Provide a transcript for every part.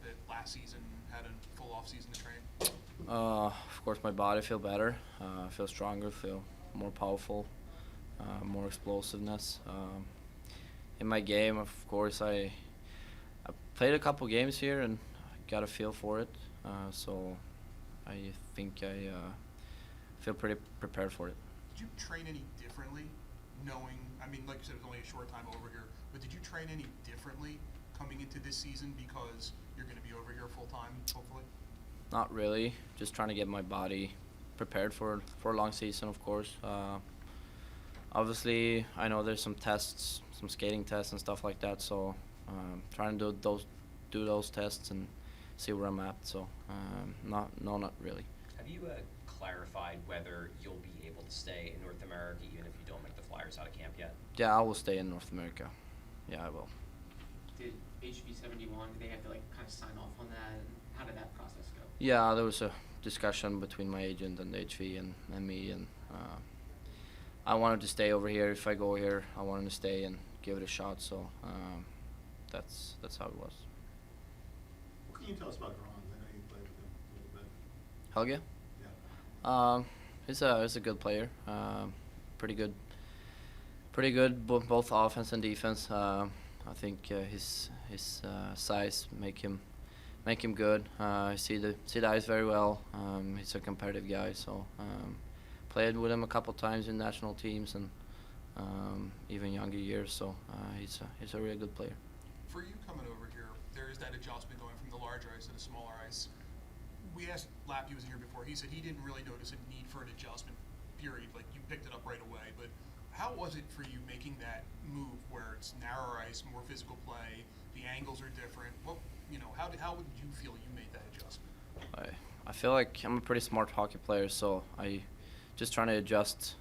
bit last season, had a full off season to train? Of course, my body feel better, feel stronger, feel more powerful, more explosiveness. In my game, of course, I played a couple games here and got a feel for it. So I think I feel pretty prepared for it. Did you train any differently, knowing? I mean, like you said, it was only a short time over here, but did you train any differently coming into this season because you're going to be over here full time, hopefully? Not really, just trying to get my body prepared for a long season, of course. Obviously, I know there's some tests, some skating tests and stuff like that. So trying to do those tests and see where I'm at. So not really. Have you clarified whether you'll be able to stay in North America even if you don't make the Flyers out of camp yet? Yeah, I will stay in North America. Yeah, I will. Did HV71, did they have to like kind of sign off on that? And how did that process go? Yeah, there was a discussion between my agent and HV and me, and I wanted to stay over here. If I go here, I wanted to stay and give it a shot. So that's how it was. What can you tell us about Grons? I know you played with him a little bit. Helge? Yeah. He's a good player. Pretty good. Pretty good, both offense and defense. I think his size make him good. See the ice very well. He's a competitive guy, so played with him a couple times in national teams and even younger years. So he's a really good player. For you coming over here, there is that adjustment going from the larger ice to the smaller ice. We asked Lapp, he was here before. He said he didn't really notice a need for an adjustment. Period. Like you picked it up right away, but how was it for you making that move where it's narrower ice, more physical play, the angles are different? What how would you feel you made that adjustment? I feel like I'm a pretty smart hockey player, so I just trying to adjust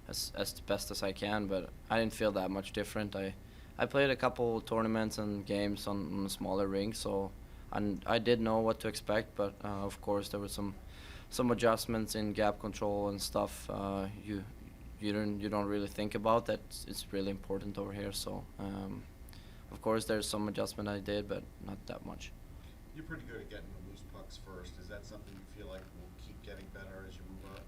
as best as I can. But I didn't feel that much different. I played a couple tournaments and games on a smaller rink, so I did know what to expect. But of course there were some adjustments in gap control and stuff. You don't really think about that. It's really important over here. So of course there's some adjustment I did, but not that much. You're pretty good at getting the loose pucks first. Is that something you feel like will keep getting better as you move up?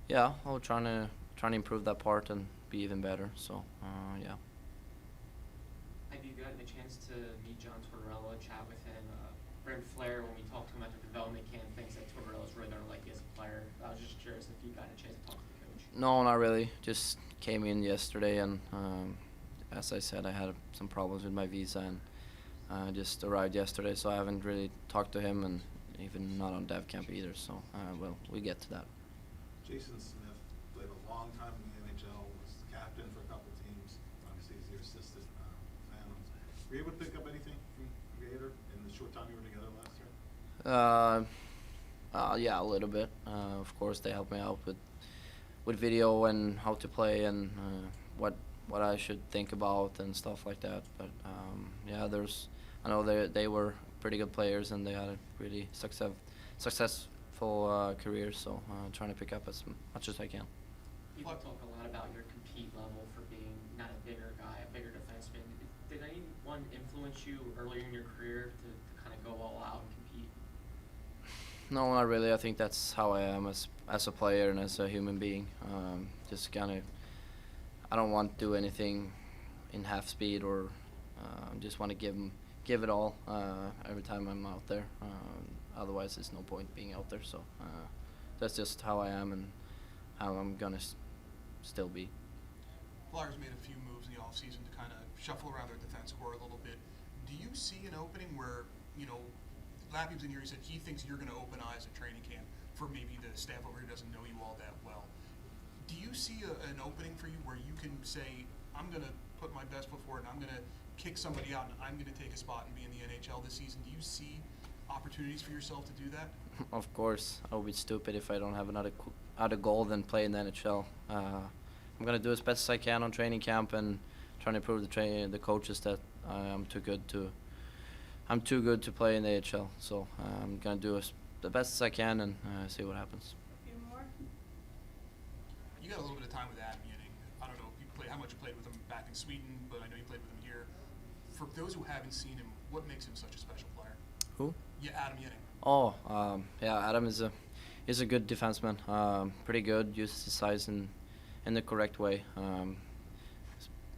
Yeah, I'll trying to improve that part and be even better. So yeah. Have you gotten a chance to meet John Tortorella, chat with him? Brent Flair, when we talked to him at the development camp, thinks that Tortorella's really going to like you as a player. I was just curious if you got a chance to talk to the coach. No, not really. Just came in yesterday, and as I said, I had some problems with my visa, and just arrived yesterday, so I haven't really talked to him, and even not on dev camp either. So, well, we get to that. Jason Smith played a long time in the NHL, was the captain for a couple teams. Obviously, he's your assistant now. Were you able to pick up anything from Gator in the short time you were together last year? Yeah, a little bit. Of course, they helped me out with video and how to play and what I should think about and stuff like that. But yeah, I know they were pretty good players and they had a really successful career. So trying to pick up as much as I can. People talk a lot about your compete level for being not a bigger guy, a bigger defenseman. Did anyone influence you earlier in your career to kind of go all out and compete? No, not really. I think that's how I am as a player and as a human being. Just kind of, I don't want to do anything in half speed or just want to give it all every time I'm out there. Otherwise, there's no point being out there. So that's just how I am and how I'm gonna still be. Flyers made a few moves in the offseason to kind of shuffle around their defense core a little bit. Do you see an opening where, Lappy was in here, he said he thinks you're going to open eyes at training camp for maybe the staff over here doesn't know you all that well. Do you see an opening for you where you can say, I'm going to put my best foot forward and I'm going to kick somebody out and I'm going to take a spot and be in the NHL this season? Do you see opportunities for yourself to do that? Of course, I would be stupid if I don't have another goal than play in the NHL. I'm gonna do as best as I can on training camp and trying to prove the coaches that I'm too good to play in the AHL. So I'm gonna do the best as I can and see what happens. A few more. You got a little bit of time with Adam Ewing. I don't know if how much you played with him back in Sweden, but I know you played with him here. for those who haven't seen him, what makes him such a special player? Who? Yeah, Adam Yenning. Oh, yeah, Adam is a good defenseman. Pretty good. Uses his size in the correct way.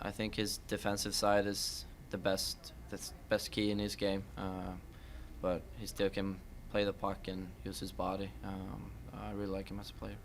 I think his defensive side is the best. That's best key in his game. But he still can play the puck and use his body. I really like him as a player.